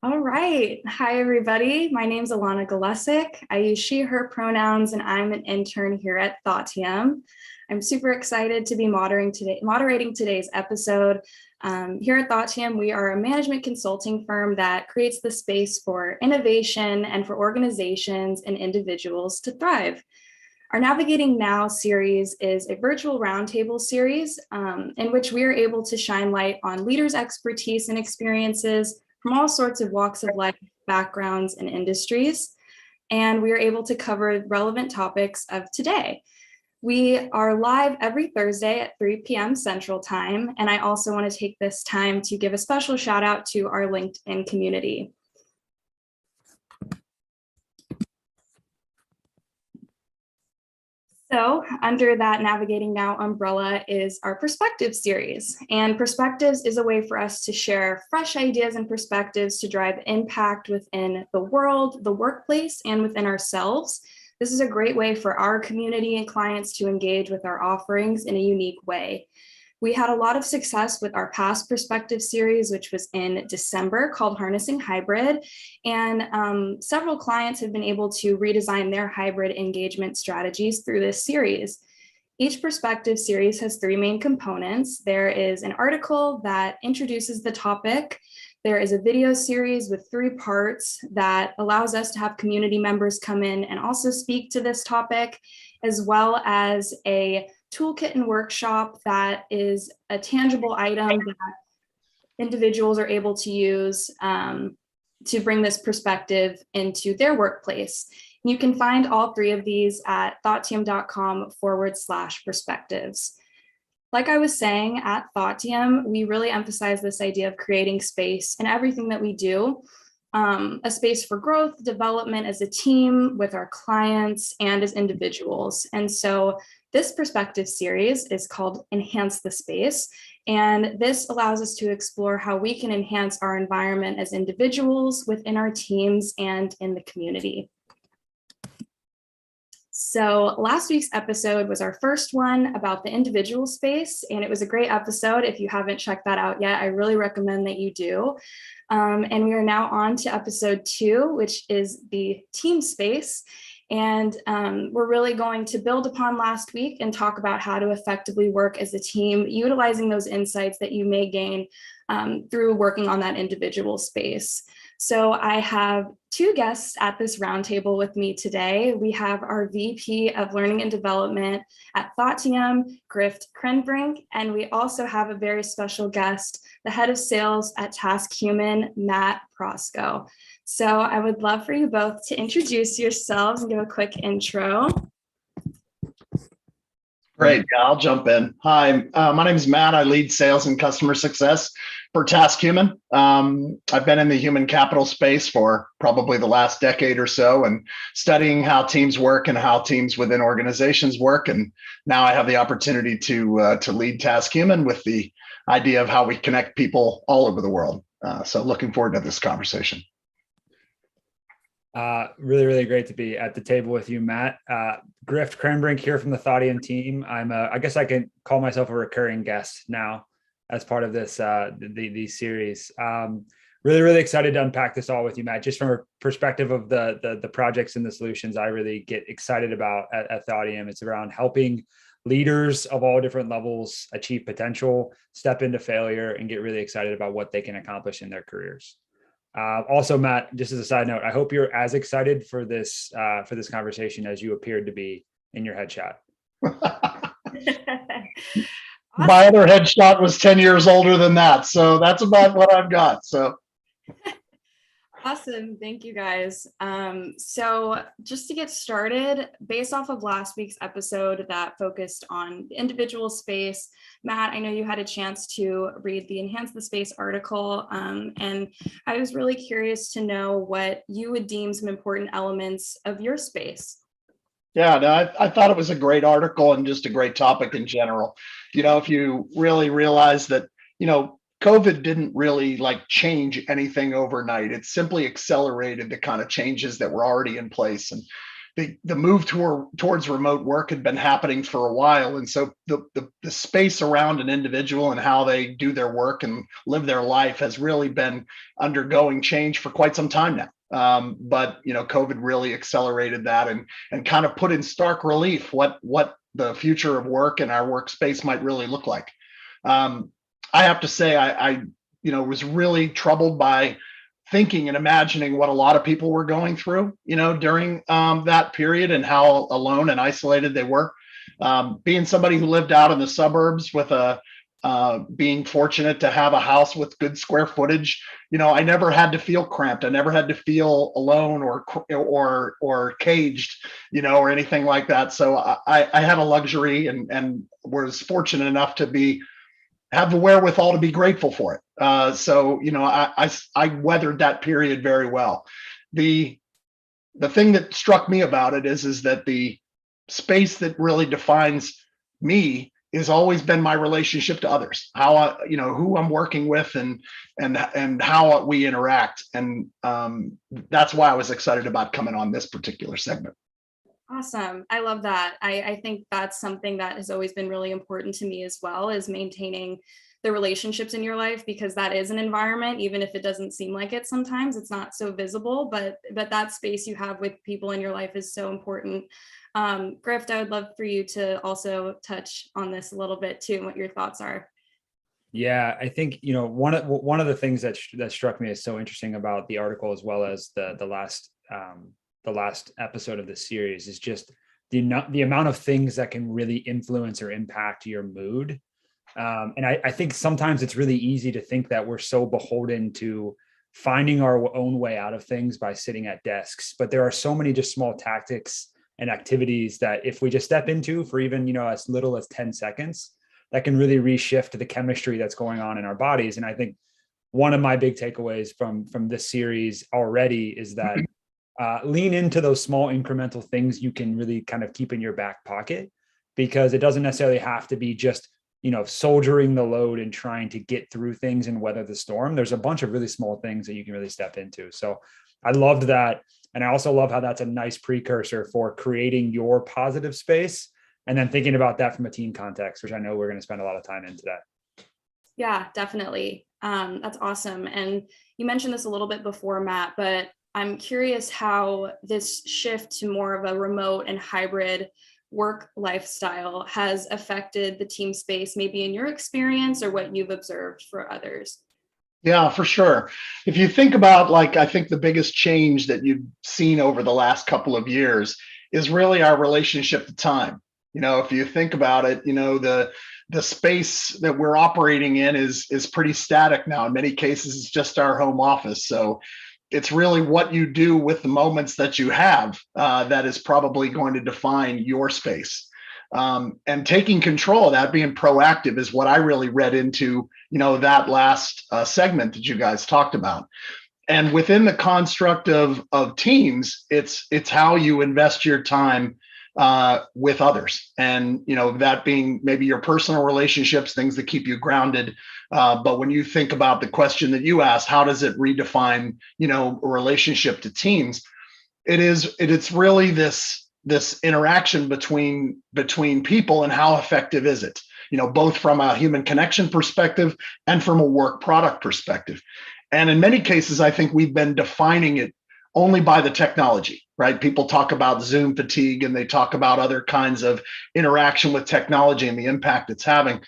All right. Hi, everybody. My name's Alana Galesic. I use she, her pronouns, and I'm an intern here at Thoughtium. I'm super excited to be moderating today's episode. Here at Thoughtium, we are a management consulting firm that creates the space for innovation and for organizations and individuals to thrive. Our Navigating Now series is a virtual roundtable series in which we are able to shine light on leaders' expertise and experiences from all sorts of walks of life, backgrounds, and industries. And we are able to cover relevant topics of today. We are live every Thursday at 3 p.m. Central Time. And I also want to take this time to give a special shout out to our LinkedIn community. So under that Navigating Now umbrella is our Perspective series. And Perspectives is a way for us to share fresh ideas and perspectives to drive impact within the world, the workplace, and within ourselves. This is a great way for our community and clients to engage with our offerings in a unique way. We had a lot of success with our past Perspective series, which was in December, called Harnessing Hybrid. And several clients have been able to redesign their hybrid engagement strategies through this series. Each Perspective series has three main components. There is an article that introduces the topic. There is a video series with 3 parts that allows us to have community members come in and also speak to this topic, as well as a toolkit and workshop that is a tangible item that individuals are able to use to bring this perspective into their workplace. You can find all 3 of these at thoughttium.com/perspectives. Like I was saying, at Thoughtium, we really emphasize this idea of creating space in everything that we do, a space for growth, development as a team with our clients and as individuals. And so this Perspective series is called Enhance the Space. And this allows us to explore how we can enhance our environment as individuals within our teams and in the community. So last week's episode was our first one about the individual space, and it was a great episode. If you haven't checked that out yet, I really recommend that you do. And we are now on to episode 2, which is the team space. And we're really going to build upon last week and talk about how to effectively work as a team, utilizing those insights that you may gain through working on that individual space. So I have 2 guests at this roundtable with me today. We have our VP of Learning and Development at Thoughtium, Griff Krenbrink, and we also have a very special guest, the head of sales at TaskHuman, Matt Prosko. So I would love for you both to introduce yourselves and give a quick intro. Great. Yeah, I'll jump in. Hi, my name is Matt. I lead sales and customer success for TaskHuman. I've been in the human capital space for probably the last decade or so and studying how teams work and how teams within organizations work. And now I have the opportunity to lead TaskHuman with the idea of how we connect people all over the world. So looking forward to this conversation. Really great to be at the table with you, Matt. Griff Krenbrink here from the Thoughtium team. I guess I can call myself a recurring guest now as part of this these series. Really excited to unpack this all with you, Matt. Just from a perspective of the projects and the solutions I really get excited about at Thoughtium. It's around helping leaders of all different levels achieve potential, step into failure, and get really excited about what they can accomplish in their careers. Also, Matt, just as a side note, I hope you're as excited for this conversation as you appeared to be in your headshot. My other headshot was 10 years older than that, so that's about what I've got. So awesome. Thank you, guys. So just to get started, based off of last week's episode that focused on the individual space, Matt, I know you had a chance to read the Enhance the Space article, and I was really curious to know what you would deem some important elements of your space. yeah, no, I thought it was a great article and just a great topic in general. If you really realize that, COVID didn't really change anything overnight. It simply accelerated the kind of changes that were already in place. And, the move towards remote work had been happening for a while. And so the space around an individual and how they do their work and live their life has really been undergoing change for quite some time now. But COVID really accelerated that and kind of put in stark relief what the future of work and our workspace might really look like. I have to say, I was really troubled by thinking and imagining what a lot of people were going through, during that period and how alone and isolated they were. Being somebody who lived out in the suburbs with being fortunate to have a house with good square footage, I never had to feel cramped. I never had to feel alone or caged, or anything like that. So I had a luxury and was fortunate enough to have the wherewithal to be grateful for it. So I weathered that period very well. The thing that struck me about it is that the space that really defines me has always been my relationship to others, how who I'm working with and how we interact. And that's why I was excited about coming on this particular segment. Awesome. I love that. I think that's something that has always been really important to me as well, is maintaining the relationships in your life, because that is an environment, even if it doesn't seem like it sometimes, it's not so visible, but that space you have with people in your life is so important. Grift, I would love for you to also touch on this a little bit too, and what your thoughts are. Yeah, I think, one of the things that struck me as so interesting about the article, as well as the last episode of the series, is just the amount of things that can really influence or impact your mood. And I think sometimes it's really easy to think that we're so beholden to finding our own way out of things by sitting at desks, but there are so many just small tactics and activities that if we just step into for even, as little as 10 seconds, that can really reshift the chemistry that's going on in our bodies. And I think one of my big takeaways from this series already is that lean into those small incremental things you can really kind of keep in your back pocket, because it doesn't necessarily have to be just, soldiering the load and trying to get through things and weather the storm. There's a bunch of really small things that you can really step into. So I loved that. And I also love how that's a nice precursor for creating your positive space and then thinking about that from a team context, which I know we're going to spend a lot of time in today. Yeah, definitely. That's awesome. And you mentioned this a little bit before, Matt, but I'm curious how this shift to more of a remote and hybrid work lifestyle has affected the team space, maybe in your experience or what you've observed for others. Yeah, for sure. If you think about, I think the biggest change that you've seen over the last couple of years is really our relationship to time. If you think about it, the space that we're operating in is pretty static now. In many cases, it's just our home office. So it's really what you do with the moments that you have that is probably going to define your space. And taking control of that, being proactive, is what I really read into, that last segment that you guys talked about. And within the construct of teams, it's how you invest your time with others, and that being maybe your personal relationships, things that keep you grounded. But when you think about the question that you asked, how does it redefine a relationship to teams? It's really this interaction between people, and how effective is it? Both from a human connection perspective and from a work product perspective. And in many cases, I think we've been defining it only by the technology, right? People talk about Zoom fatigue, and they talk about other kinds of interaction with technology and the impact it's having.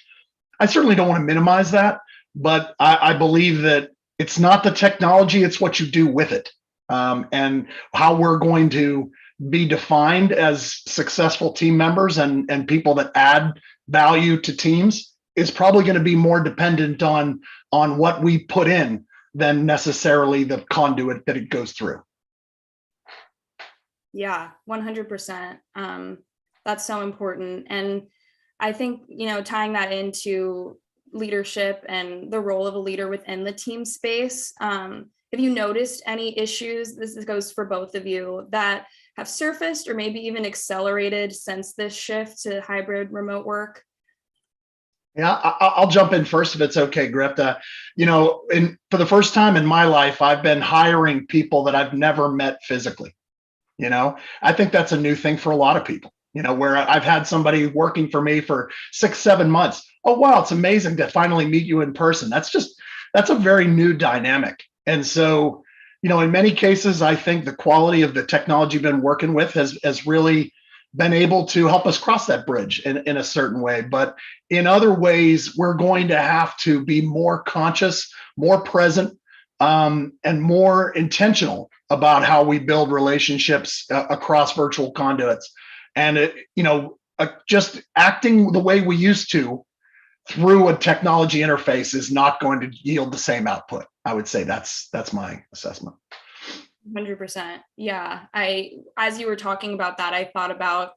I certainly don't want to minimize that, but I believe that it's not the technology, it's what you do with it. And how we're going to be defined as successful team members and people that add value to teams is probably going to be more dependent on what we put in than necessarily the conduit that it goes through. Yeah, 100%. That's so important. And I think, tying that into leadership and the role of a leader within the team space, have you noticed any issues, this goes for both of you, that have surfaced or maybe even accelerated since this shift to hybrid remote work? Yeah, I'll jump in first if it's okay, Greta. For the first time in my life, I've been hiring people that I've never met physically. I think that's a new thing for a lot of people, where I've had somebody working for me for 6, 7 months. Oh, wow, it's amazing to finally meet you in person. That's a very new dynamic. And so, in many cases, I think the quality of the technology we've been working with has really been able to help us cross that bridge in a certain way. But in other ways, we're going to have to be more conscious, more present, and more intentional about how we build relationships across virtual conduits. And just acting the way we used to through a technology interface is not going to yield the same output. I would say that's my assessment. 100%. Yeah. As you were talking about that, I thought about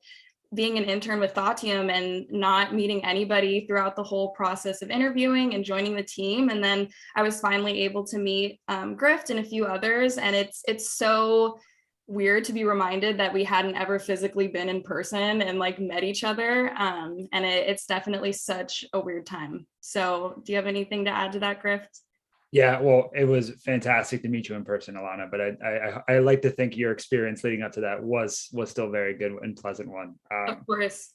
being an intern with Thoughtium and not meeting anybody throughout the whole process of interviewing and joining the team. And then I was finally able to meet Grift and a few others. And it's so weird to be reminded that we hadn't ever physically been in person and like met each other. And it's definitely such a weird time. So do you have anything to add to that, Grift? Yeah, well, it was fantastic to meet you in person, Alana. But I like to think your experience leading up to that was still very good and pleasant one. Of course.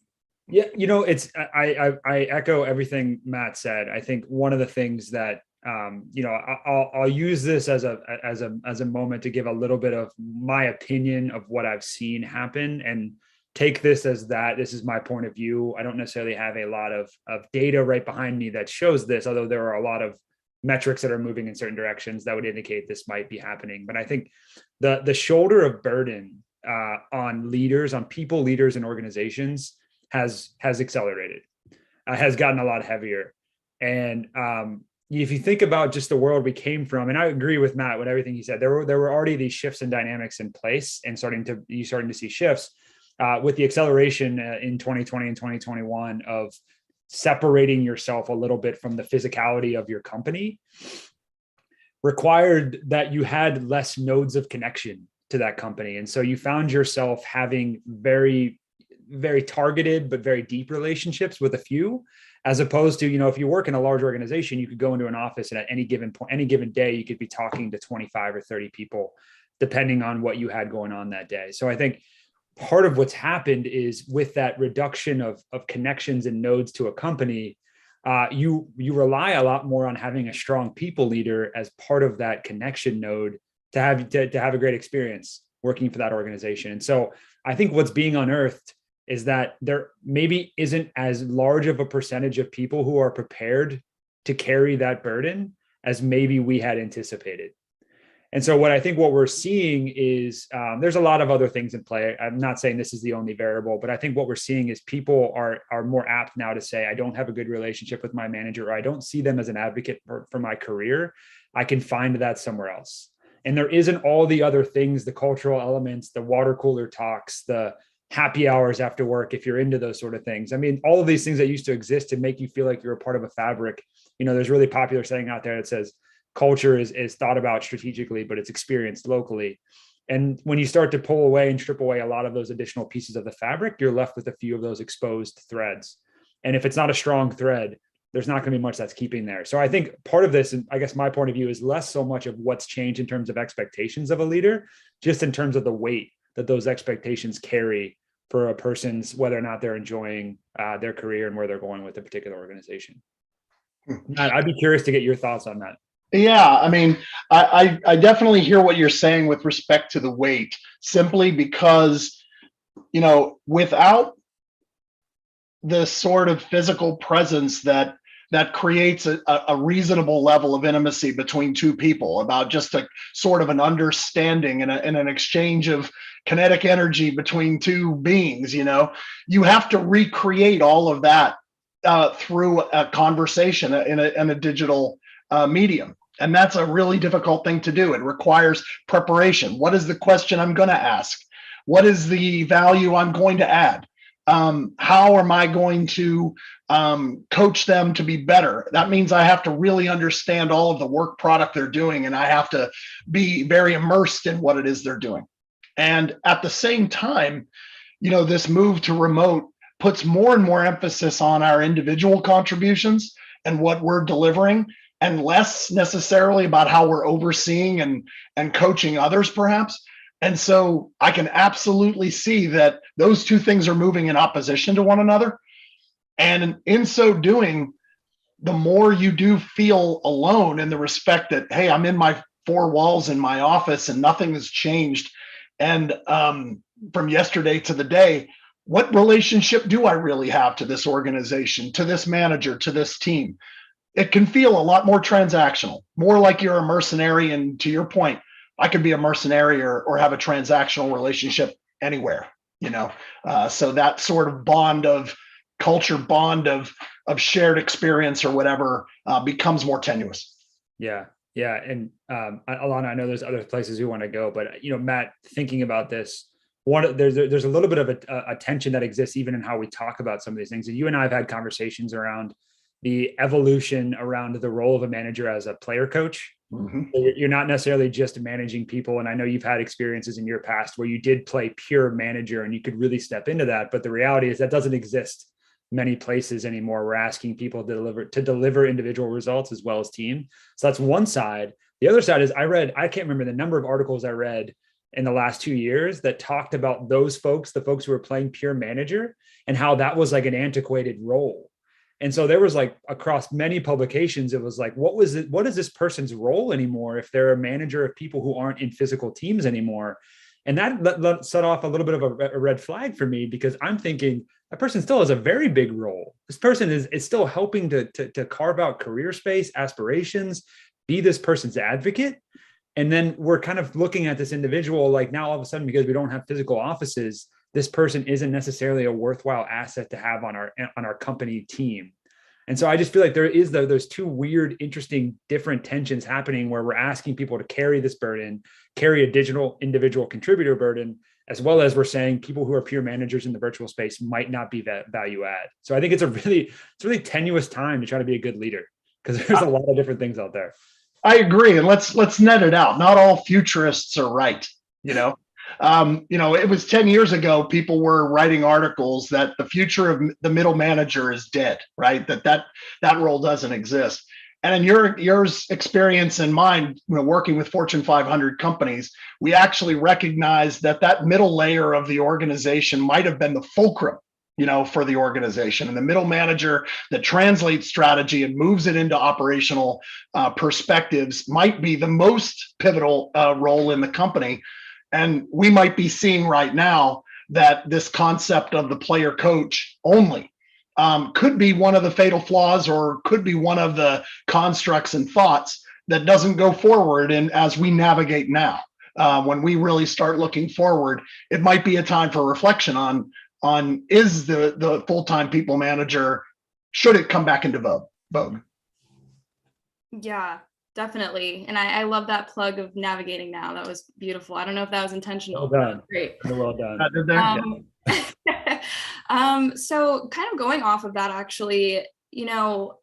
Yeah, it's I echo everything Matt said. I think one of the things that I'll use this as a moment to give a little bit of my opinion of what I've seen happen, and take this as that this is my point of view. I don't necessarily have a lot of data right behind me that shows this, although there are a lot of metrics that are moving in certain directions that would indicate this might be happening. But I think the shoulder of burden on leaders, on people, leaders, and organizations has accelerated, has gotten a lot heavier. And if you think about just the world we came from, and I agree with Matt with everything he said, there were already these shifts and dynamics in place, and starting to see shifts with the acceleration in 2020 and 2021 of separating yourself a little bit from the physicality of your company, required that you had less nodes of connection to that company. And so you found yourself having very, very targeted, but very deep relationships with a few, as opposed to, if you work in a large organization, you could go into an office and at any given point, any given day, you could be talking to 25 or 30 people, depending on what you had going on that day. So I think part of what's happened is with that reduction of connections and nodes to a company, you rely a lot more on having a strong people leader as part of that connection node to have a great experience working for that organization. And so I think what's being unearthed is that there maybe isn't as large of a percentage of people who are prepared to carry that burden as maybe we had anticipated. And so what we're seeing is there's a lot of other things in play. I'm not saying this is the only variable, but I think what we're seeing is people are more apt now to say, I don't have a good relationship with my manager, or I don't see them as an advocate for my career. I can find that somewhere else. And there isn't all the other things, the cultural elements, the water cooler talks, the happy hours after work, if you're into those sort of things. I mean, all of these things that used to exist to make you feel like you're a part of a fabric. There's a really popular saying out there that says, culture is thought about strategically, but it's experienced locally. And when you start to pull away and strip away a lot of those additional pieces of the fabric, you're left with a few of those exposed threads. And if it's not a strong thread, there's not going to be much that's keeping there. So I think part of this, and I guess my point of view, is less so much of what's changed in terms of expectations of a leader, just in terms of the weight that those expectations carry for a person's, whether or not they're enjoying their career and where they're going with a particular organization. I'd be curious to get your thoughts on that. Yeah, I mean, I definitely hear what you're saying with respect to the weight, simply because, without the sort of physical presence that creates a reasonable level of intimacy between two people, about just a sort of an understanding and an exchange of kinetic energy between two beings, you have to recreate all of that through a conversation in a digital medium. And that's a really difficult thing to do. It requires preparation. What is the question I'm going to ask? What is the value I'm going to add? How am I going to coach them to be better? That means I have to really understand all of the work product they're doing, and I have to be very immersed in what it is they're doing. And at the same time, this move to remote puts more and more emphasis on our individual contributions and what we're delivering, and less necessarily about how we're overseeing and coaching others, perhaps. And so I can absolutely see that those two things are moving in opposition to one another. And in so doing, the more you do feel alone in the respect that, hey, I'm in my four walls in my office and nothing has changed. And from yesterday to the day, what relationship do I really have to this organization, to this manager, to this team? It can feel a lot more transactional, more like you're a mercenary. And to your point, I could be a mercenary or have a transactional relationship anywhere, so that sort of bond of culture, bond of shared experience or whatever becomes more tenuous. Yeah. Yeah. And Alana, I know there's other places we want to go, but Matt, thinking about this, there's a little bit of a tension that exists even in how we talk about some of these things. And you and I have had conversations around the evolution around the role of a manager as a player coach. Mm-hmm. You're not necessarily just managing people. And I know you've had experiences in your past where you did play pure manager and you could really step into that. But the reality is that doesn't exist many places anymore. We're asking people to deliver individual results as well as team. So that's one side. The other side is I can't remember the number of articles I read in the last 2 years that talked about those folks, the folks who were playing pure manager, and how that was like an antiquated role. And so there was like across many publications, it was like, what is this person's role anymore if they're a manager of people who aren't in physical teams anymore? And that set off a little bit of a red flag for me, because I'm thinking that person still has a very big role. This person is still helping to carve out career space, aspirations, be this person's advocate. And then we're kind of looking at this individual like now all of a sudden, because we don't have physical offices, this person isn't necessarily a worthwhile asset to have on our company team. And so I just feel like there is those two weird, interesting, different tensions happening where we're asking people to carry this burden, carry a digital individual contributor burden, as well as we're saying people who are pure managers in the virtual space might not be that value add. So I think it's a really tenuous time to try to be a good leader, because there's a lot of different things out there. I agree. And let's net it out. Not all futurists are right. It was 10 years ago, people were writing articles that the future of the middle manager is dead, right? That role doesn't exist. And in your experience and mine, working with Fortune 500 companies, we actually recognized that middle layer of the organization might have been the fulcrum, for the organization. And the middle manager that translates strategy and moves it into operational perspectives might be the most pivotal role in the company. And we might be seeing right now that this concept of the player coach only could be one of the fatal flaws, or could be one of the constructs and thoughts that doesn't go forward. And as we navigate now, when we really start looking forward, it might be a time for reflection on is the full-time people manager, should it come back into vogue? Yeah, definitely. And I love that plug of navigating now. That was beautiful. I don't know if that was intentional. Well done. Great. Well done. So kind of going off of that, actually,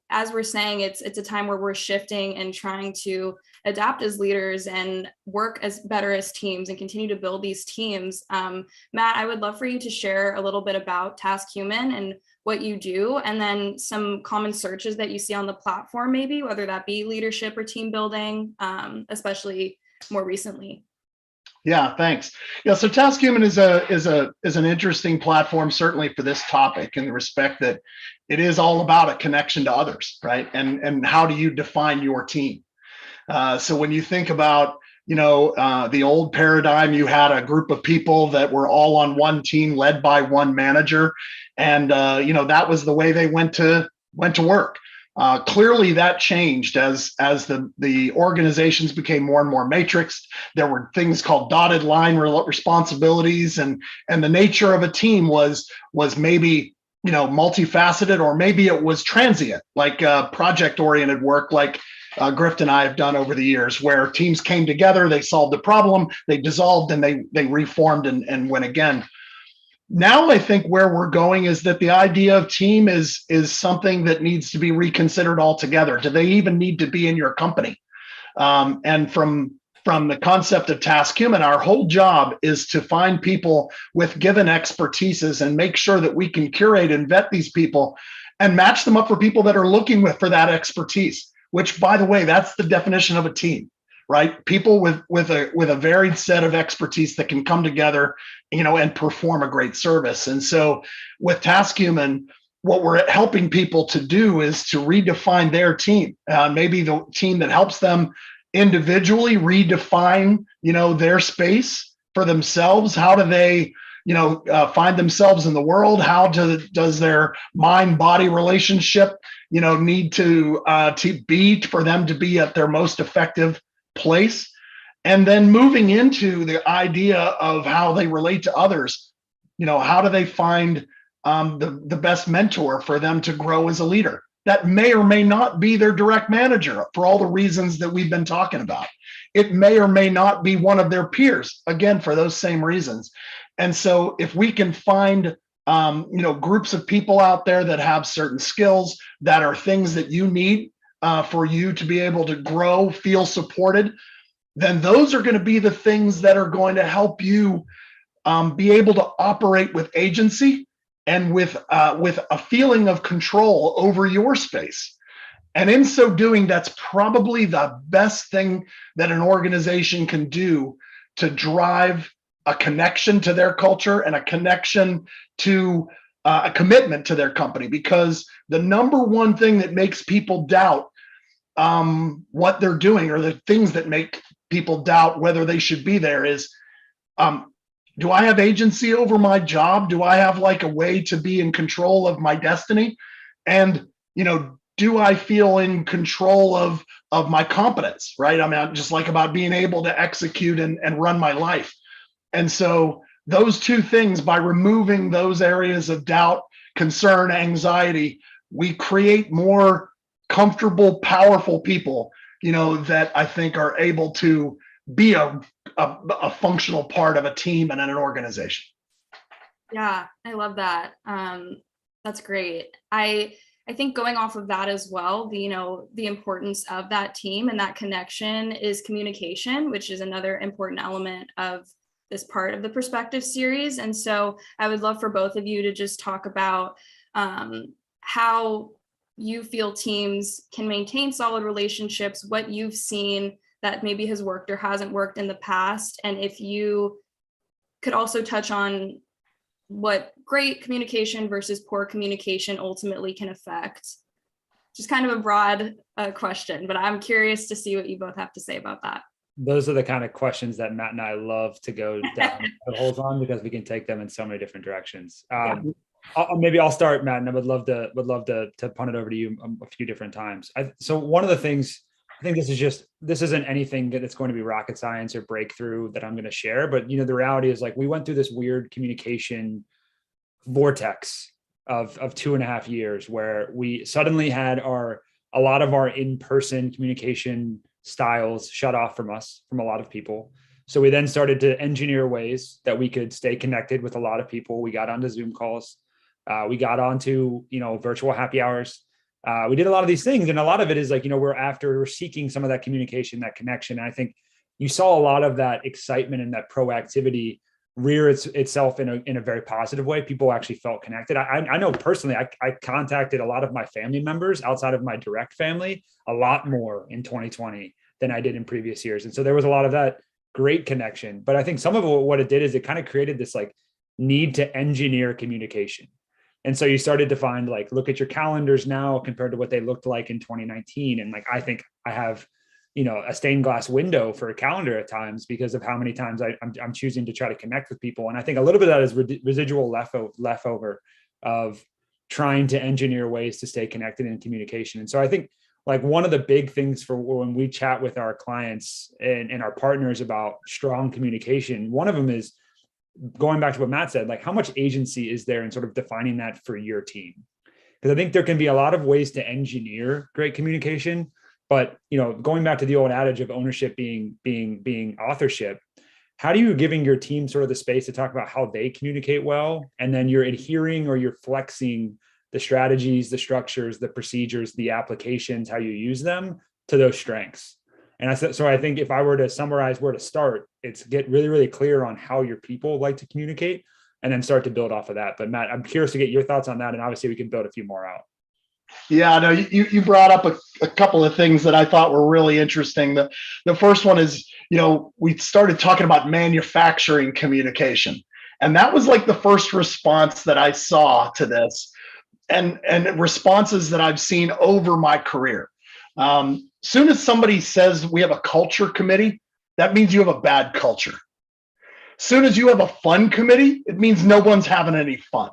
as we're saying, it's a time where we're shifting and trying to adapt as leaders and work as better as teams and continue to build these teams. Matt, I would love for you to share a little bit about TaskHuman and what you do, and then some common searches that you see on the platform, maybe whether that be leadership or team building, especially more recently. Yeah, thanks. Yeah, so TaskHuman is an interesting platform, certainly for this topic, in the respect that it is all about a connection to others, right? And how do you define your team? So when you think about, the old paradigm, you had a group of people that were all on one team, led by one manager, and that was the way they went to work. Clearly that changed as the organizations became more and more matrixed. There were things called dotted line responsibilities, and the nature of a team was maybe multifaceted, or maybe it was transient, like project oriented work, like Grift and I have done over the years, where teams came together, they solved the problem, they dissolved, and they reformed and went again. Now I think where we're going is that the idea of team is something that needs to be reconsidered altogether. Do they even need to be in your company? And from the concept of TaskHuman, our whole job is to find people with given expertises and make sure that we can curate and vet these people and match them up for people that are looking for that expertise, which, by the way, that's the definition of a team, right? People with a varied set of expertise that can come together, and perform a great service. And so with TaskHuman, what we're helping people to do is to redefine their team, maybe the team that helps them individually redefine, their space for themselves. How do they, find themselves in the world? How does their mind-body relationship, need to be for them to be at their most effective place? And then moving into the idea of how they relate to others, how do they find the best mentor for them to grow as a leader? That may or may not be their direct manager for all the reasons that we've been talking about. It may or may not be one of their peers, again, for those same reasons. And so if we can find groups of people out there that have certain skills that are things that you need for you to be able to grow, feel supported, then those are going to be the things that are going to help you be able to operate with agency and with a feeling of control over your space. And in so doing, that's probably the best thing that an organization can do to drive a connection to their culture and a connection to a commitment to their company. Because the number one thing that makes people doubt what they're doing, or the things that make people doubt whether they should be there, is do I have agency over my job? Do I have like a way to be in control of my destiny? And, do I feel in control of my competence, right? I mean, just like about being able to execute and run my life. And so those two things, by removing those areas of doubt, concern, anxiety, we create more comfortable, powerful people, that I think are able to be a functional part of a team and in an organization. Yeah, I love that. That's great. I think going off of that as well, the importance of that team and that connection is communication, which is another important element of this part of the perspective series. And so I would love for both of you to just talk about how you feel teams can maintain solid relationships, what you've seen that maybe has worked or hasn't worked in the past. And if you could also touch on what great communication versus poor communication ultimately can affect. Just kind of a broad question, but I'm curious to see what you both have to say about that. Those are the kind of questions that Matt and I love to go down the holes on, because we can take them in so many different directions. Maybe I'll start, Matt, and I would love to punt it over to you a few different times. So one of the things, I think this isn't anything that's going to be rocket science or breakthrough that I'm going to share, but the reality is, like, we went through this weird communication vortex of 2.5 years where we suddenly had a lot of our in-person communication styles shut off from a lot of people. So we then started to engineer ways that we could stay connected with a lot of people. We got onto Zoom calls. We got onto, virtual happy hours. We did a lot of these things. And a lot of it is like, we're seeking some of that communication, that connection. And I think you saw a lot of that excitement and that proactivity rear itself in a very positive way. People actually felt connected. I know personally, I contacted a lot of my family members outside of my direct family a lot more in 2020 than I did in previous years. And so there was a lot of that great connection. But I think some of what it did is it kind of created this like need to engineer communication. And so you started to find, like, look at your calendars now compared to what they looked like in 2019. And like, I think I have, a stained glass window for a calendar at times because of how many times I'm choosing to try to connect with people. And I think a little bit of that is residual leftover of trying to engineer ways to stay connected in communication. And so I think, like, one of the big things for when we chat with our clients and our partners about strong communication, one of them is going back to what Matt said, like, how much agency is there in sort of defining that for your team? Because I think there can be a lot of ways to engineer great communication, but, going back to the old adage of ownership being authorship, how do you giving your team sort of the space to talk about how they communicate well, and then you're adhering or you're flexing the strategies, the structures, the procedures, the applications, how you use them to those strengths. And so I think if I were to summarize where to start, it's get really, really clear on how your people like to communicate and then start to build off of that. But Matt, I'm curious to get your thoughts on that. And obviously we can build a few more out. Yeah, no, you brought up a couple of things that I thought were really interesting. The first one is, we started talking about manufacturing communication. And that was like the first response that I saw to this, and responses that I've seen over my career. Soon as somebody says we have a culture committee, that means you have a bad culture. Soon as you have a fun committee, it means no one's having any fun.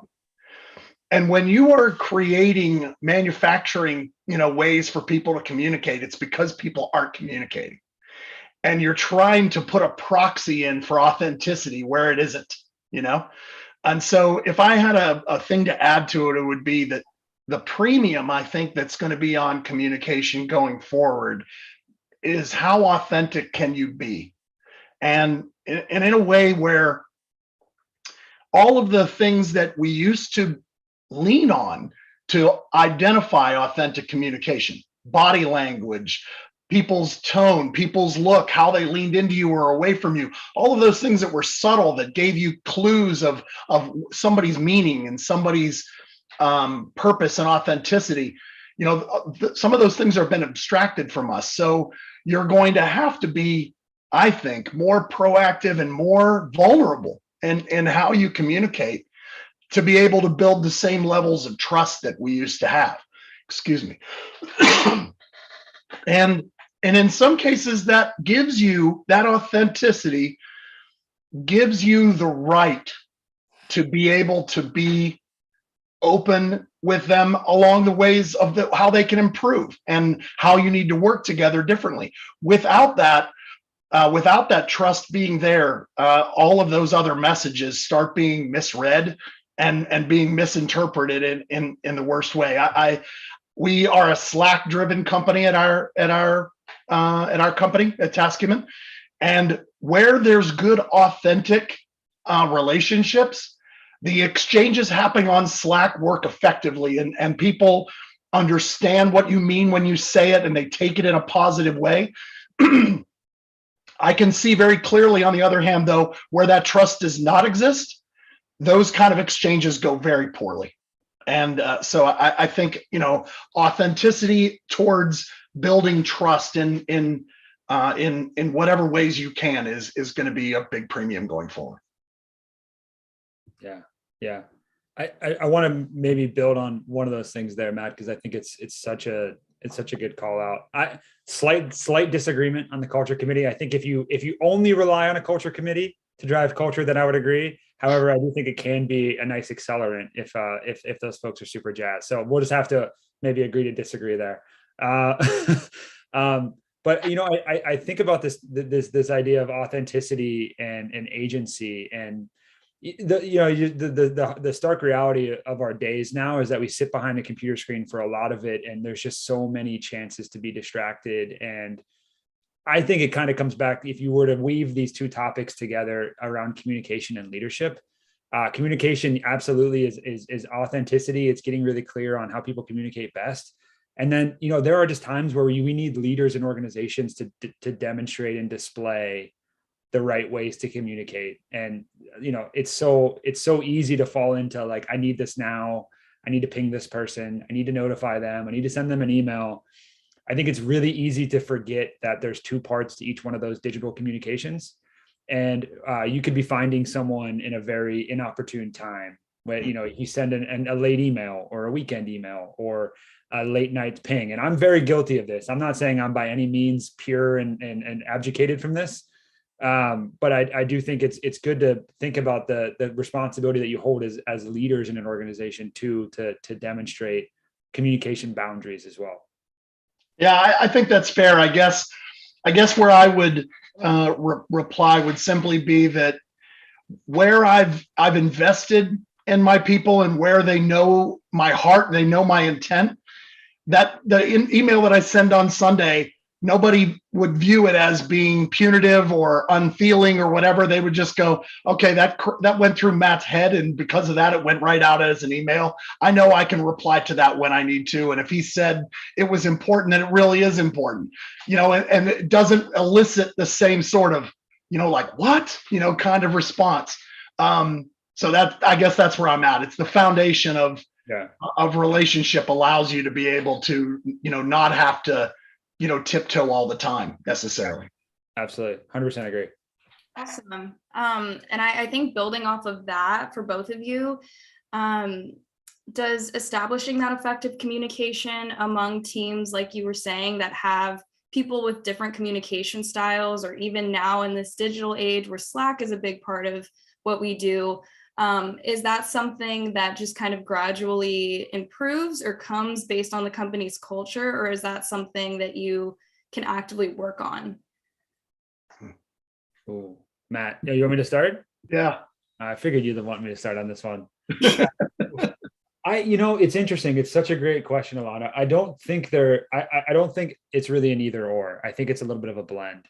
And when you are creating manufacturing, ways for people to communicate, it's because people aren't communicating. And you're trying to put a proxy in for authenticity where it isn't, And so if I had a thing to add to it, it would be that the premium I think that's going to be on communication going forward is how authentic can you be? And in a way where all of the things that we used to lean on to identify authentic communication, body language, people's tone, people's look, how they leaned into you or away from you, all of those things that were subtle that gave you clues of somebody's meaning and somebody's purpose and authenticity. Some of those things have been abstracted from us. So you're going to have to be, I think, more proactive and more vulnerable in how you communicate to be able to build the same levels of trust that we used to have. Excuse me. And in some cases, that gives you, that authenticity gives you the right to be able to be open with them along the ways of how they can improve and how you need to work together differently. Without that trust being there, all of those other messages start being misread and being misinterpreted in the worst way. We are a Slack-driven company at our company at TaskHuman, and where there's good, authentic relationships, the exchanges happening on Slack work effectively, and people understand what you mean when you say it, and they take it in a positive way. I can see very clearly, on the other hand, though, where that trust does not exist, those kind of exchanges go very poorly. And so I think, authenticity towards building trust in whatever ways you can is going to be a big premium going forward. Yeah. I want to maybe build on one of those things there, Matt, because I think it's such a good call out. Slight disagreement on the culture committee. I think if you only rely on a culture committee to drive culture, then I would agree. However, I do think it can be a nice accelerant if those folks are super jazzed. So we'll just have to maybe agree to disagree there. But I think about this idea of authenticity and agency, and the stark reality of our days now is that we sit behind a computer screen for a lot of it, and there's just so many chances to be distracted. And I think it kind of comes back, if you were to weave these two topics together around communication and leadership. Communication absolutely is authenticity. It's getting really clear on how people communicate best. And then, there are just times where we need leaders and organizations to demonstrate and display the right ways to communicate. And, it's so easy to fall into like, I need this now. I need to ping this person. I need to notify them. I need to send them an email. I think it's really easy to forget that there's two parts to each one of those digital communications. And you could be finding someone in a very inopportune time when, you send a late email or a weekend email or a late night ping. And I'm very guilty of this. I'm not saying I'm by any means pure and abdicated from this. But I do think it's good to think about the responsibility that you hold as leaders in an organization to demonstrate communication boundaries as well. Yeah, I think that's fair. I guess where I would reply would simply be that where I've invested in my people and where they know my heart, they know my intent, that the email that I send on Sunday, nobody would view it as being punitive or unfeeling or whatever. They would just go, okay, that went through Matt's head, and because of that, it went right out as an email. I know I can reply to that when I need to. And if he said it was important, then it really is important, and it doesn't elicit the same sort of, like what, kind of response. So I guess that's where I'm at. It's the foundation of Yeah, of relationship allows you to be able to, not have to, tiptoe all the time necessarily. absolutely. 100% agree. Awesome. And I think building off of that for both of you, does establishing that effective communication among teams, like you were saying, that have people with different communication styles, or even now in this digital age where Slack is a big part of what we do, is that something that just kind of gradually improves or comes based on the company's culture, or is that something that you can actively work on? Ooh, Matt, you want me to start? Yeah. I figured you'd want me to start on this one. It's interesting. It's such a great question, Alana. I don't think it's really an either or. I think it's a little bit of a blend.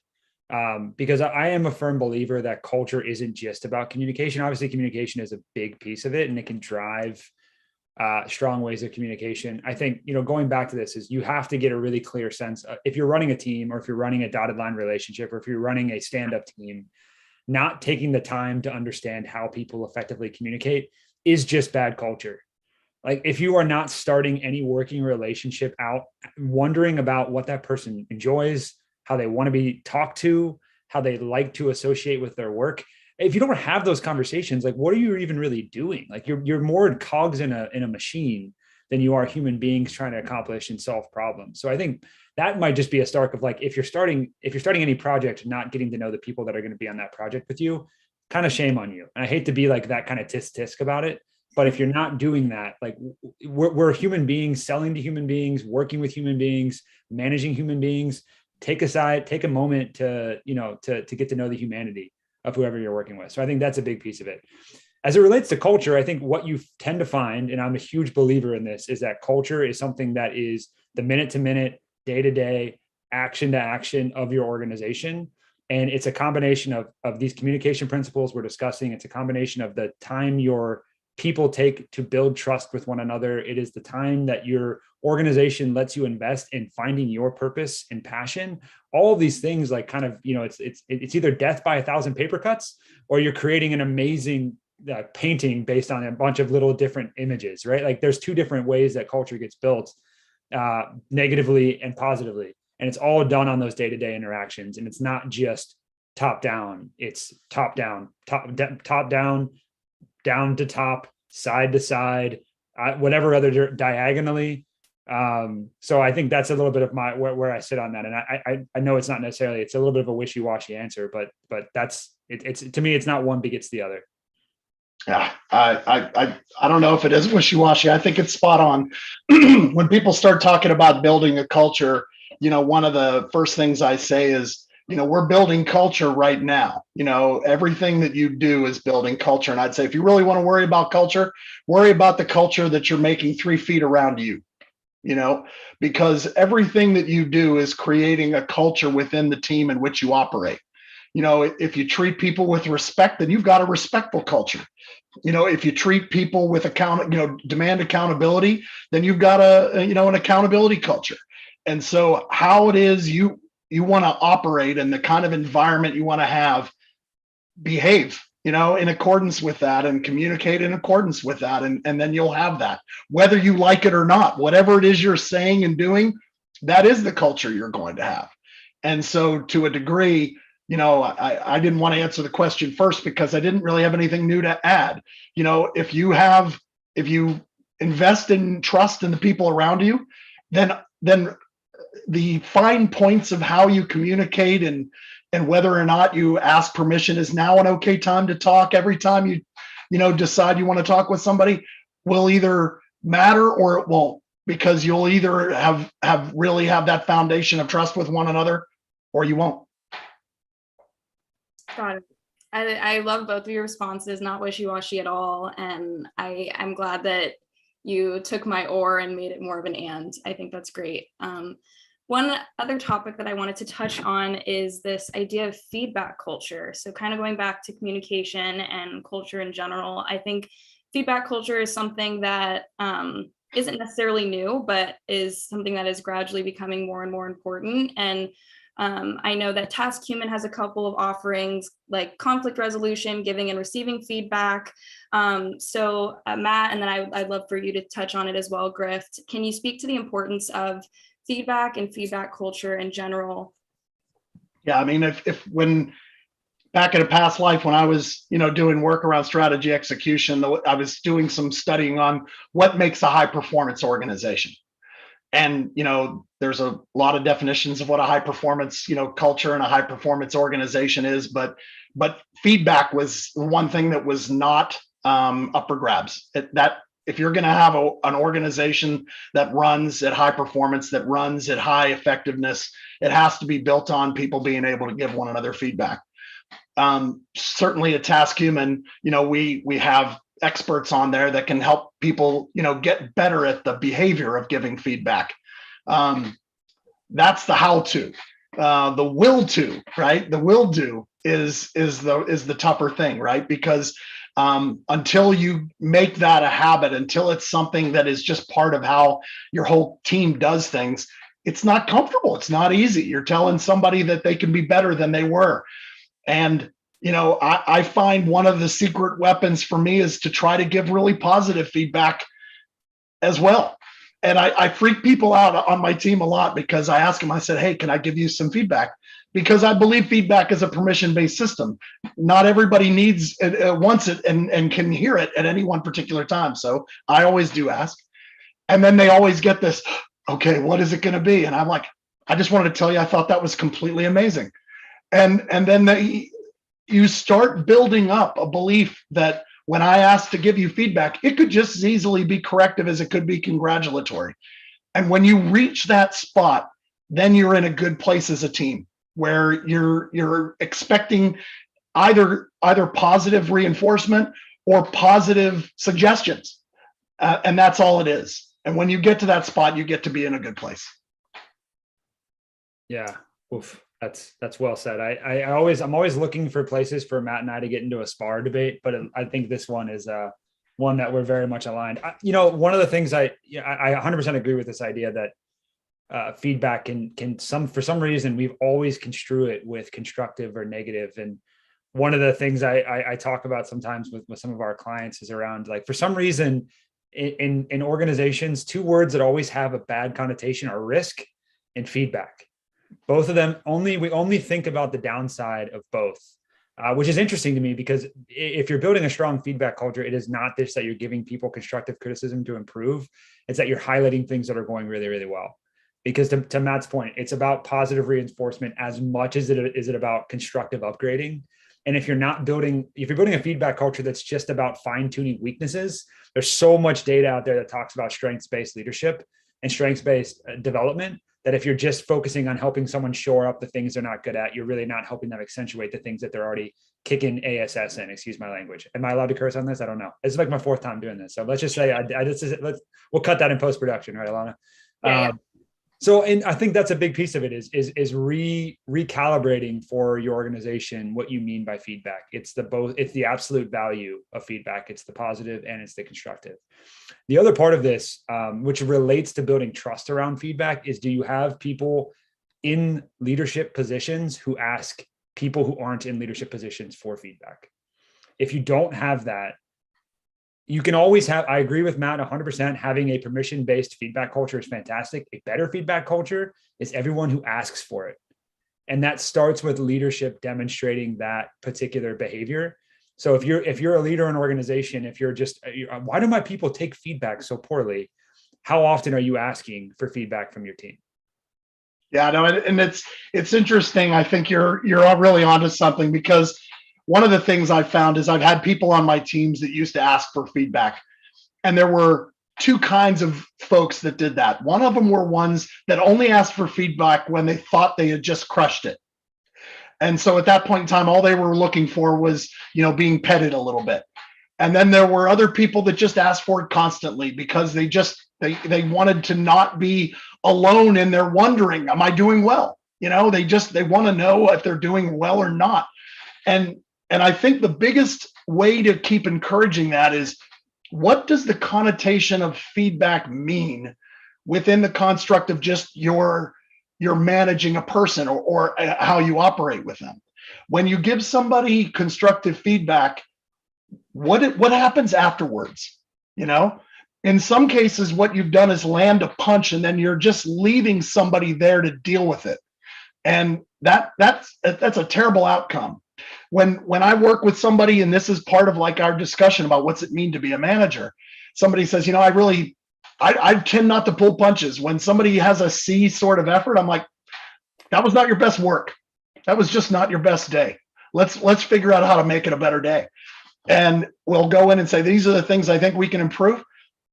Because I am a firm believer that culture isn't just about communication. Obviously, communication is a big piece of it, and it can drive strong ways of communication. I think, going back to this, is you have to get a really clear sense if you're running a team, or if you're running a dotted line relationship, or if you're running a stand-up team, not taking the time to understand how people effectively communicate is just bad culture. Like, if you are not starting any working relationship out wondering about what that person enjoys, how they want to be talked to, how they like to associate with their work, if you don't have those conversations, like, what are you even really doing? Like, you're more cogs in a machine than you are human beings trying to accomplish and solve problems. So I think that might just be a start of, like, if you're starting any project, not getting to know the people that are going to be on that project with you, kind of shame on you. And I hate to be like that kind of tisk about it, but if you're not doing that, like, we're human beings, selling to human beings, working with human beings, managing human beings. Take a moment to get to know the humanity of whoever you're working with. So I think that's a big piece of it. As it relates to culture, I think what you tend to find, and I'm a huge believer in this, is that culture is something that is the minute to minute, day to day, action to action of your organization. And it's a combination of these communication principles we're discussing. It's a combination of the time your people take to build trust with one another. It is the time that your organization lets you invest in finding your purpose and passion. All of these things, like, kind of, it's either death by 1,000 paper cuts, or you're creating an amazing painting based on a bunch of little different images, right? Like, there's two different ways that culture gets built, negatively and positively. And it's all done on those day-to-day interactions. And it's not just top down, it's top down, top down, down to top, side to side, whatever other diagonally. So I think that's a little bit of where I sit on that. And I know it's not necessarily, it's a little bit of a wishy-washy answer, but that's it's to me, it's not one begets the other. Yeah, I don't know if it is wishy-washy. I think it's spot on. When people start talking about building a culture, one of the first things I say is, we're building culture right now. Everything that you do is building culture. And I'd say, if you really want to worry about culture, worry about the culture that you're making 3 feet around you, because everything that you do is creating a culture within the team in which you operate. If you treat people with respect, then you've got a respectful culture. If you treat people with demand accountability, then you've got an accountability culture. And so how it is you want to operate and the kind of environment you want to have, behave, in accordance with that, and communicate in accordance with that. And then you'll have that, whether you like it or not, whatever it is you're saying and doing, that is the culture you're going to have. And so, to a degree, I didn't want to answer the question first because I didn't really have anything new to add. If you invest in trust in the people around you, then the fine points of how you communicate and whether or not you ask permission, is now an okay time to talk, every time you decide you want to talk with somebody, will either matter or it won't, because you'll either have that foundation of trust with one another, or you won't. Got it. I love both of your responses, not wishy-washy at all. And I'm glad that you took my or and made it more of an and. I think that's great. One other topic that I wanted to touch on is this idea of feedback culture. So kind of going back to communication and culture in general, I think feedback culture is something that isn't necessarily new, but is something that is gradually becoming more and more important. And I know that TaskHuman has a couple of offerings like conflict resolution, giving and receiving feedback. So Matt, and then I'd love for you to touch on it as well, Grift. Can you speak to the importance of feedback and feedback culture in general? Yeah, I mean, if when back in a past life when I was, doing work around strategy execution, I was doing some studying on what makes a high performance organization. And, there's a lot of definitions of what a high performance, culture and a high performance organization is, but feedback was one thing that was not up for grabs. That if you're going to have an organization that runs at high performance, that runs at high effectiveness, it has to be built on people being able to give one another feedback. Certainly at TaskHuman, we have experts on there that can help people, get better at the behavior of giving feedback. That's the how-to. The will to, right? The will do is the tougher thing, right? Because until you make that a habit, until it's something that is just part of how your whole team does things, it's not comfortable. It's not easy. You're telling somebody that they can be better than they were. And, I find one of the secret weapons for me is to try to give really positive feedback as well. And I freak people out on my team a lot because I ask them, I said, hey, can I give you some feedback? Because I believe feedback is a permission-based system. Not everybody wants it and can hear it at any one particular time. So I always do ask. And then they always get this, okay, what is it going to be? And I'm like, I just wanted to tell you, I thought that was completely amazing. And then you start building up a belief that when I ask to give you feedback, it could just as easily be corrective as it could be congratulatory. And when you reach that spot, then you're in a good place as a team where you're expecting either positive reinforcement or positive suggestions. And that's all it is. And when you get to that spot, you get to be in a good place. Yeah. Oof. That's well said. I'm always looking for places for Matt and I to get into a spar debate, but I think this one is one that we're very much aligned. One of the things I 100% agree with this idea that feedback can for some reason we've always construed it with constructive or negative. And one of the things I talk about sometimes with some of our clients is around, like, for some reason in organizations, two words that always have a bad connotation are risk and feedback. Both of them we only think about the downside of both, which is interesting to me, because if you're building a strong feedback culture, it is not this that you're giving people constructive criticism to improve. It's that you're highlighting things that are going really, really well. Because to Matt's point, it's about positive reinforcement as much as it is about constructive upgrading. And if you're building a feedback culture that's just about fine-tuning weaknesses, there's so much data out there that talks about strengths-based leadership and strengths-based development, that if you're just focusing on helping someone shore up the things they're not good at, you're really not helping them accentuate the things that they're already kicking ASS in. Excuse my language. Am I allowed to curse on this? I don't know. This is like my fourth time doing this. So let's just say we'll cut that in post-production, right, Alana? Yeah. So, and I think that's a big piece of it is recalibrating for your organization what you mean by feedback. It's the absolute value of feedback. It's the positive and it's the constructive. The other part of this, which relates to building trust around feedback, is, do you have people in leadership positions who ask people who aren't in leadership positions for feedback? If you don't have that, you can always have, I agree with Matt 100%, having a permission-based feedback culture is fantastic. A better feedback culture is everyone who asks for it. And that starts with leadership demonstrating that particular behavior. So if you're a leader in an organization, why do my people take feedback so poorly? How often are you asking for feedback from your team? Yeah, no, and it's interesting. I think you're really onto something, because one of the things I've found is I've had people on my teams that used to ask for feedback, and there were two kinds of folks that did that. One of them were ones that only asked for feedback when they thought they had just crushed it. And so at that point in time, all they were looking for was, being petted a little bit. And then there were other people that just asked for it constantly because they wanted to not be alone in their wondering, am I doing well? They want to know if they're doing well or not. And I think the biggest way to keep encouraging that is, what does the connotation of feedback mean within the construct of just your you're managing a person or how you operate with them. When you give somebody constructive feedback, what happens afterwards? You know, in some cases, what you've done is land a punch, and then you're just leaving somebody there to deal with it, and that's a terrible outcome. When I work with somebody, and this is part of like our discussion about what's it mean to be a manager, somebody says, you know, I tend not to pull punches. When somebody has a C sort of effort, I'm like, that was not your best work. That was just not your best day. Let's figure out how to make it a better day. And we'll go in and say, these are the things I think we can improve.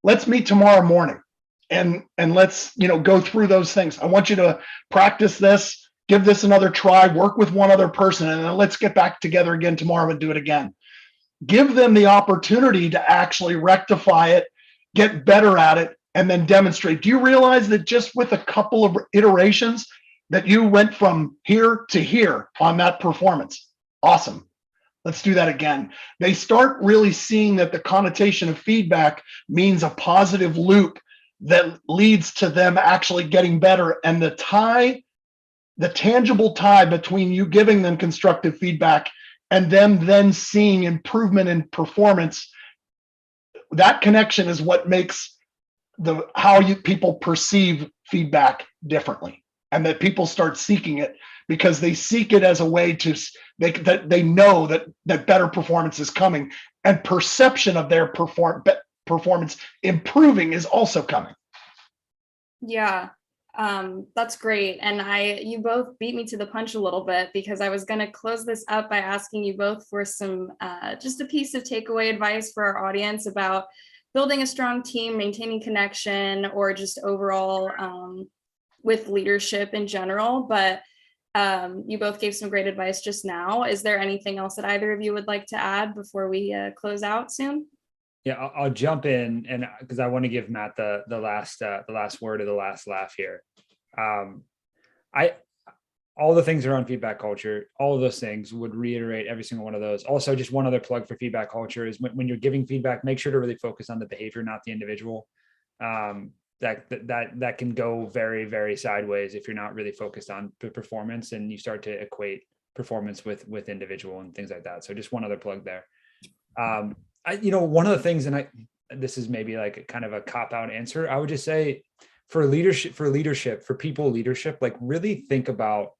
Let's meet tomorrow morning and let's, go through those things. I want you to practice this, give this another try, work with one other person, and then let's get back together again tomorrow and do it again. Give them the opportunity to actually rectify it, get better at it, and then demonstrate. Do you realize that just with a couple of iterations that you went from here to here on that performance? Awesome. Let's do that again. They start really seeing that the connotation of feedback means a positive loop that leads to them actually getting better. And the tangible tie between you giving them constructive feedback and them then seeing improvement in performance, that connection is what makes people perceive feedback differently, and that people start seeking it because they seek it as a way to they know that better performance is coming, and perception of their performance improving is also coming. Yeah, that's great. And you both beat me to the punch a little bit, because I was going to close this up by asking you both for some just a piece of takeaway advice for our audience about building a strong team, maintaining connection, or just overall with leadership in general. But you both gave some great advice just now. Is there anything else that either of you would like to add before we close out soon? Yeah, I'll jump in, and because I want to give Matt the last word or the last laugh here. All the things around feedback culture, all of those things would reiterate every single one of those. Also, just one other plug for feedback culture is when you're giving feedback, make sure to really focus on the behavior, not the individual. That can go very, very sideways if you're not really focused on the performance and you start to equate performance with individual and things like that. So just one other plug there. One of the things, and this is maybe like kind of a cop-out answer, I would just say for people leadership, like really think about,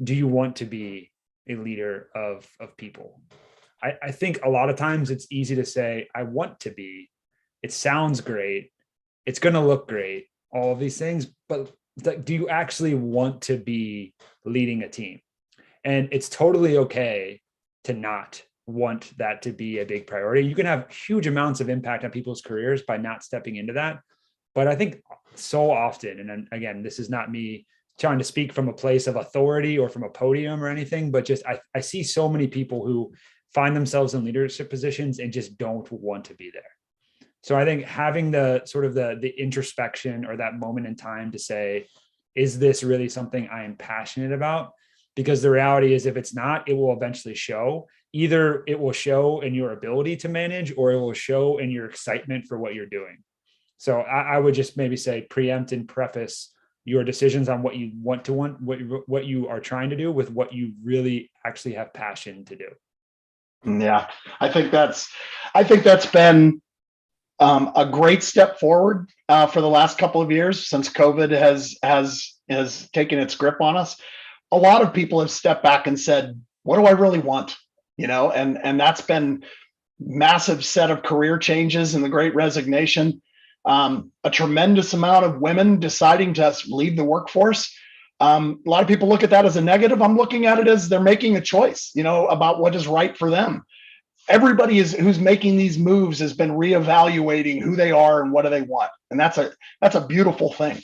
do you want to be a leader of people? I think a lot of times it's easy to say, I want to be. It sounds great. It's going to look great, all of these things, but do you actually want to be leading a team? And it's totally okay to not want that to be a big priority. You can have huge amounts of impact on people's careers by not stepping into that. But I think so often, and again, this is not me trying to speak from a place of authority or from a podium or anything, but just I see so many people who find themselves in leadership positions and just don't want to be there. So I think having the sort of the introspection or that moment in time to say, is this really something I am passionate about? Because the reality is, if it's not, it will eventually show. Either it will show in your ability to manage, or it will show in your excitement for what you're doing. So I would just maybe say preempt and preface your decisions on what you what you are trying to do with what you really actually have passion to do. Yeah, I think that's been a great step forward for the last couple of years since COVID has taken its grip on us. A lot of people have stepped back and said, what do I really want? And that's been massive set of career changes and the Great Resignation. A tremendous amount of women deciding to leave the workforce. A lot of people look at that as a negative. I'm looking at it as they're making a choice, about what is right for them. Everybody who's making these moves has been reevaluating who they are and what do they want. And that's a beautiful thing.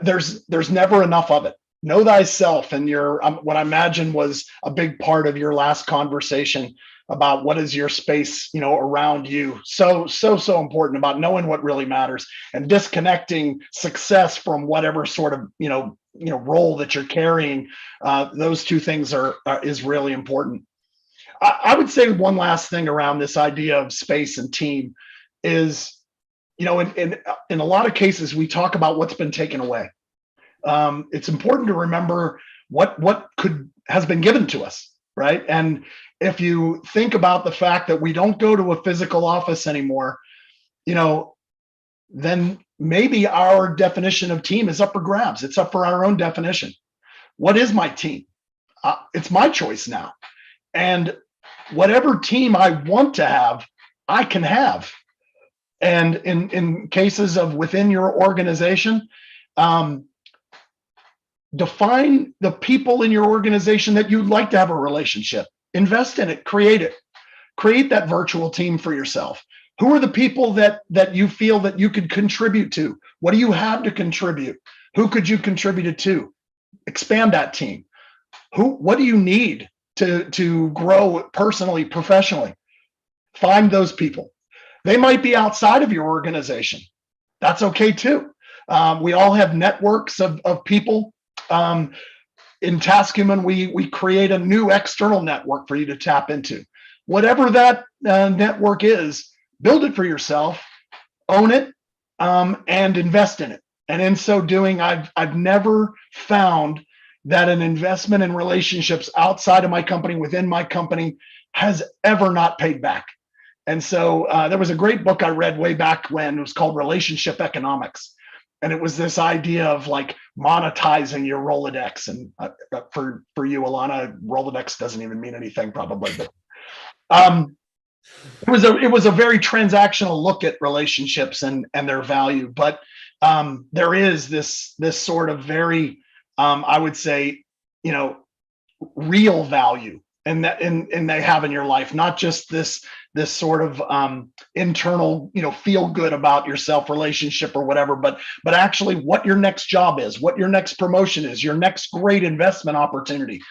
There's never enough of it. Know thyself, and what I imagine was a big part of your last conversation about what is your space, around you. So important about knowing what really matters and disconnecting success from whatever sort of, role that you're carrying. Those two things is really important. I would say one last thing around this idea of space and team is, in a lot of cases, we talk about what's been taken away. it's important to remember what has been given to us, right? And if you think about the fact that we don't go to a physical office anymore, then maybe our definition of team is up for grabs. It's up for our own definition. What is my team? It's my choice now. And whatever team I want to have, I can have. And in cases of within your organization, define the people in your organization that you'd like to have a relationship. Invest in it, create it. Create that virtual team for yourself. Who are the people that you feel that you could contribute to? What do you have to contribute? Who could you contribute it to? Expand that team. What do you need to grow personally, professionally? Find those people. They might be outside of your organization. That's okay too. We all have networks of people. In TaskHuman, we create a new external network for you to tap into. Whatever that network is, build it for yourself, own it, and invest in it. And in so doing, I've never found that an investment in relationships outside of my company, within my company, has ever not paid back. And so there was a great book I read way back when. It was called Relationship Economics. And it was this idea of like monetizing your Rolodex. And for you, Alana, Rolodex doesn't even mean anything probably. But it was a very transactional look at relationships and their value. But there is this sort of very, I would say, real value and they have in your life, not just this sort of internal, feel good about yourself relationship or whatever, but actually what your next job is, what your next promotion is, your next great investment opportunity.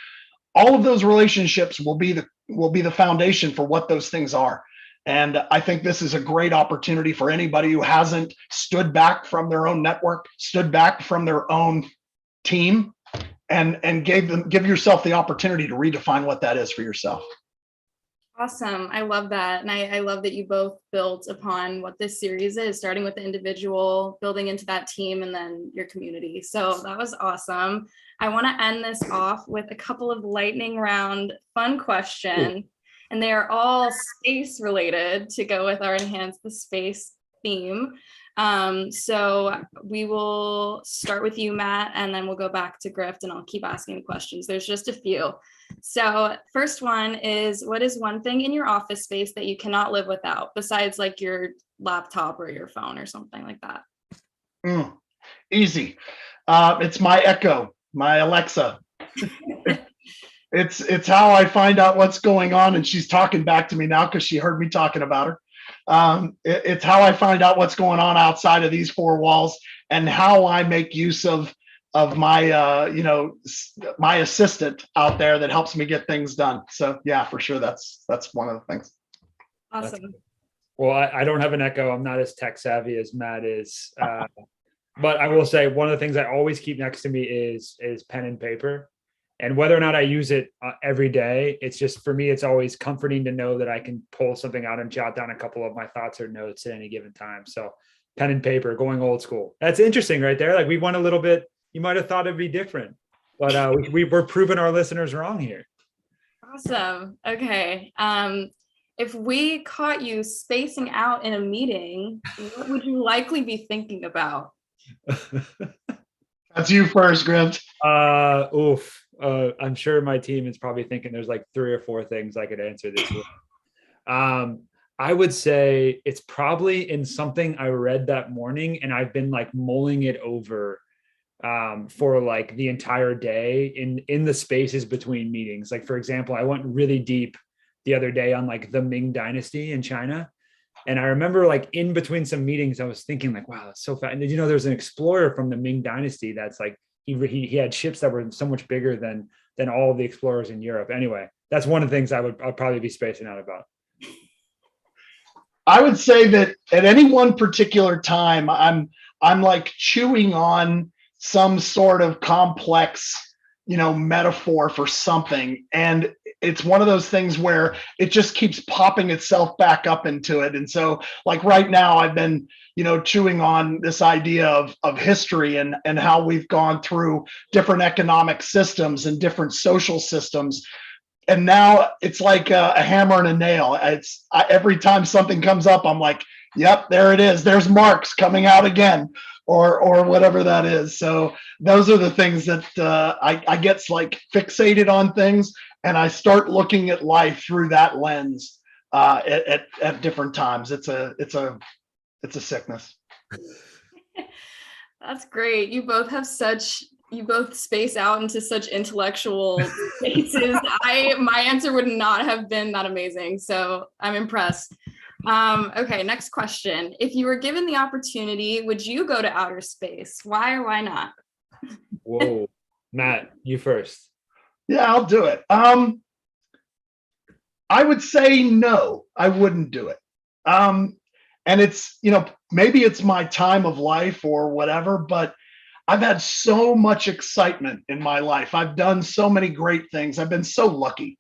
All of those relationships will be the foundation for what those things are. And I think this is a great opportunity for anybody who hasn't stood back from their own network, stood back from their own team, and give yourself the opportunity to redefine what that is for yourself. Awesome. I love that. And I love that you both built upon what this series is, starting with the individual, building into that team, and then your community. So that was awesome. I want to end this off with a couple of lightning round fun questions. And they are all space related to go with our Enhance the Space theme. So we will start with you, Matt, and then we'll go back to Grift and I'll keep asking the questions. There's just a few. So first one is, what is one thing in your office space that you cannot live without besides like your laptop or your phone or something like that? Easy. It's my Echo, my Alexa. It's how I find out what's going on, and she's talking back to me now because she heard me talking about her. It's how I find out what's going on outside of these four walls, and how I make use of my my assistant out there that helps me get things done. So yeah, for sure, that's one of the things. Awesome. Well, I don't have an Echo. I'm not as tech savvy as Matt is, but I will say one of the things I always keep next to me is pen and paper. And whether or not I use it every day, it's just, for me, it's always comforting to know that I can pull something out and jot down a couple of my thoughts or notes at any given time. So pen and paper, going old school. That's interesting right there. Like we went a little bit, you might've thought it'd be different, but we're proving our listeners wrong here. Awesome. Okay. If we caught you spacing out in a meeting, what would you likely be thinking about? That's you first, Grift. I'm sure my team is probably thinking there's like 3 or 4 things I could answer this with. I would say it's probably in something I read that morning, and I've been like mulling it over for like the entire day in the spaces between meetings. Like, for example, I went really deep the other day on like the Ming Dynasty in China. And I remember like in between some meetings, I was thinking like, wow, that's so fast. And there's an explorer from the Ming Dynasty that's like, he had ships that were so much bigger than all of the explorers in Europe. Anyway, that's one of the things I'll probably be spacing out about. I would say that at any one particular time, I'm like chewing on some sort of complex metaphor for something. And it's one of those things where it just keeps popping itself back up into it. And so like right now I've been, chewing on this idea of history and how we've gone through different economic systems and different social systems. And now it's like a hammer and a nail. Every time something comes up, I'm like, yep, there it is. There's Marx coming out again, or whatever that is. So those are the things that I get like fixated on things, and I start looking at life through that lens at different times. It's a sickness. That's great. You both space out into such intellectual spaces. My answer would not have been that amazing. So I'm impressed. Okay, next question. If you were given the opportunity, would you go to outer space? Why or why not? Whoa, Matt, you first. Yeah, I'll do it. I would say no, I wouldn't do it. And it's, maybe it's my time of life or whatever, but I've had so much excitement in my life. I've done so many great things. I've been so lucky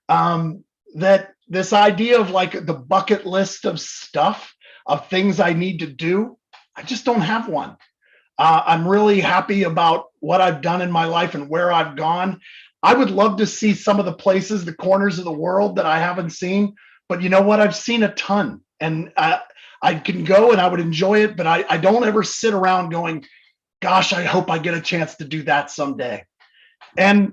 that this idea of like the bucket list of stuff, of things I need to do, I just don't have one. I'm really happy about what I've done in my life and where I've gone. I would love to see some of the places, the corners of the world that I haven't seen, but you know what? I've seen a ton, and I can go and I would enjoy it, but I don't ever sit around going, gosh, I hope I get a chance to do that someday. And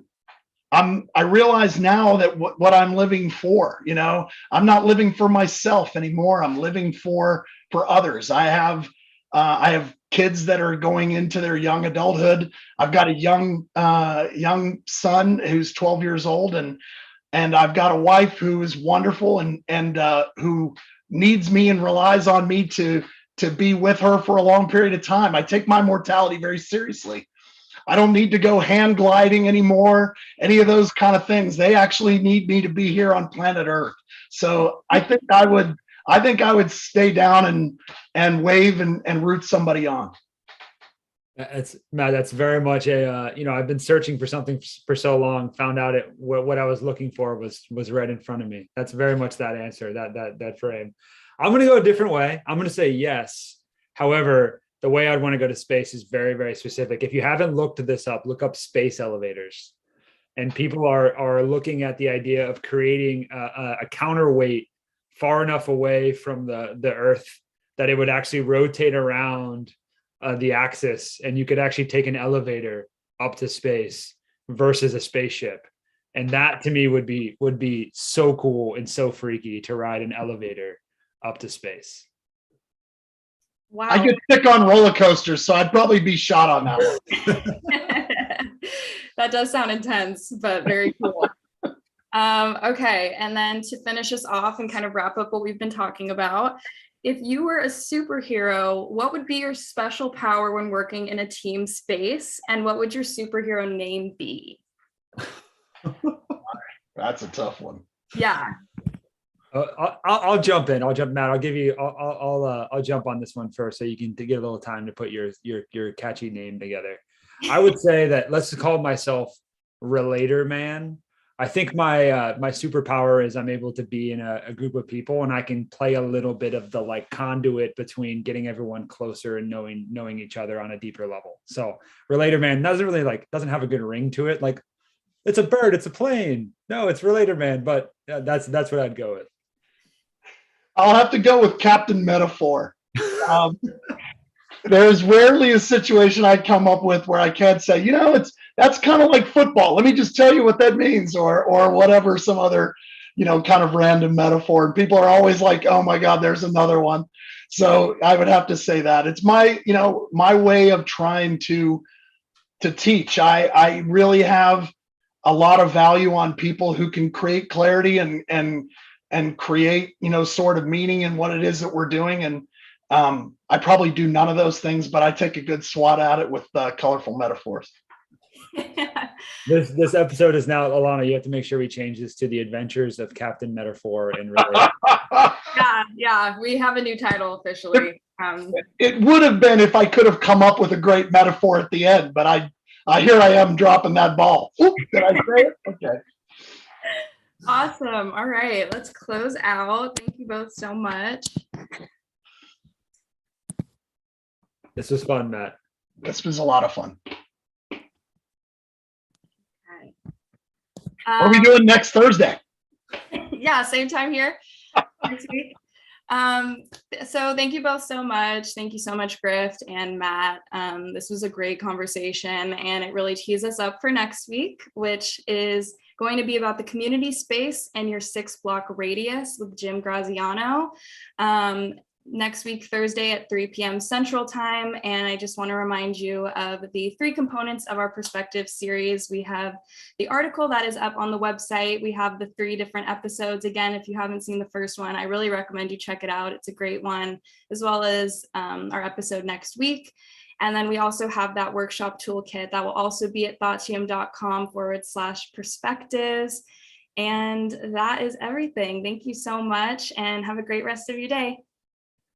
I realize now that what I'm living for, I'm not living for myself anymore. I'm living for others. I have kids that are going into their young adulthood. I've got a young son who's 12 years old, and I've got a wife who is wonderful and who needs me and relies on me to be with her for a long period of time. I take my mortality very seriously. I don't need to go hand gliding anymore, any of those kind of things. They actually need me to be here on planet Earth. So I think I would stay down and wave and root somebody on. Matt, that's very much I've been searching for something for so long, found out what I was looking for was right in front of me. That's very much that answer, that frame. I'm going to go a different way. I'm going to say yes. However, the way I'd want to go to space is very, very specific. If you haven't looked this up, look up space elevators. And people are looking at the idea of creating a counterweight far enough away from the Earth that it would actually rotate around the axis, and you could actually take an elevator up to space versus a spaceship. And that to me would be so cool and so freaky to ride an elevator up to space. Wow. I get sick on roller coasters, so I'd probably be shot on that one. That does sound intense, but very cool. Okay, and then to finish us off and kind of wrap up what we've been talking about, if you were a superhero, what would be your special power when working in a team space, and what would your superhero name be? That's a tough one. Yeah. I'll jump in. Matt. I'll jump on this one first, so you can get a little time to put your catchy name together. I would say that let's call myself Relator Man. I think my superpower is I'm able to be in a group of people, and I can play a little bit of the like conduit between getting everyone closer and knowing each other on a deeper level. So Relator Man doesn't have a good ring to it. Like, it's a bird, it's a plane. No, it's Relator Man, but that's what I'd go with. I'll have to go with Captain Metaphor. There's rarely a situation I'd come up with where I can't say, that's kind of like football. Let me just tell you what that means, or whatever, some other, kind of random metaphor. And people are always like, oh my God, there's another one. So I would have to say that it's my way of trying to teach. I really have a lot of value on people who can create clarity and create, sort of meaning in what it is that we're doing. And I probably do none of those things, but I take a good swat at it with colorful metaphors. This episode is now, Alana, you have to make sure we change this to The Adventures of Captain Metaphor and Yeah, we have a new title officially. It would have been if I could have come up with a great metaphor at the end, but Here I am dropping that ball. Oop, did I say it? Okay. Awesome. All right, let's close out. Thank you both so much. This was fun, Matt. This was a lot of fun. Okay. What are we doing next Thursday? Yeah, same time here next week. So thank you both so much. Thank you so much, Grift and Matt. This was a great conversation, and it really tees us up for next week, which is going to be about the community space and your 6-block radius with Jim Graziano. Next week, Thursday at 3 p.m. Central Time. And I just want to remind you of the 3 components of our perspective series. We have the article that is up on the website. We have the 3 different episodes. Again, if you haven't seen the first one, I really recommend you check it out. It's a great one, as well as our episode next week. And then we also have that workshop toolkit that will also be at Thoughtium.com/perspectives. And that is everything. Thank you so much and have a great rest of your day.